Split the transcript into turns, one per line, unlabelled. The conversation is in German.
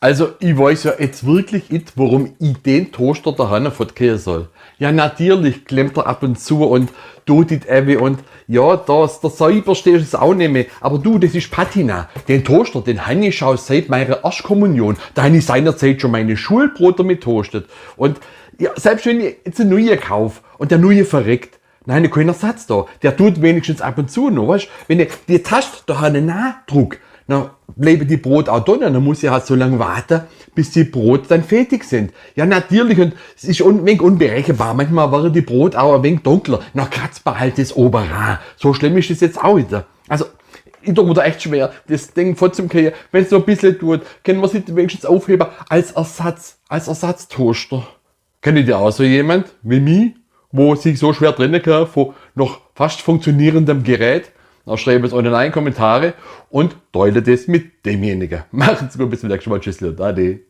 Also, ich weiß ja jetzt wirklich nicht, warum ich den Toaster daheim fortgehen soll. Ja, natürlich klemmt er ab und zu und tut it und ja, das, der Säuber steht es auch nicht mehr. Aber du, das ist Patina. Den Toaster, den habe ich schon seit meiner Erstkommunion. Da habe ich seinerzeit schon meine Schulbrote mit toastet. Und ja, selbst wenn ich jetzt eine neue kaufe und der neue verreckt, nein, kein Ersatz da. Der tut wenigstens ab und zu noch, weißt? Wenn ich die Taste da einen Nachdruck, dann bleiben die Brot auch da, dann muss ich halt so lange warten, bis die Brot dann fertig sind. Ja, natürlich, und es ist ein wenig unberechenbar. Manchmal waren die Brot auch ein wenig dunkler. Dann kratzt man halt das Oberrand. So schlimm ist das jetzt auch wieder. Also, ich tue mir da echt schwer, das Ding vorzukriegen. Wenn es so ein bisschen tut, können wir es wenigstens aufheben als Ersatztoaster. Kennt ihr auch so jemand wie mich, wo sich so schwer trennen kann von noch fast funktionierendem Gerät? Dann schreibt es unten in die Kommentare und teilt es mit demjenigen. Macht's gut, bis zum nächsten Mal. Tschüss, Ade.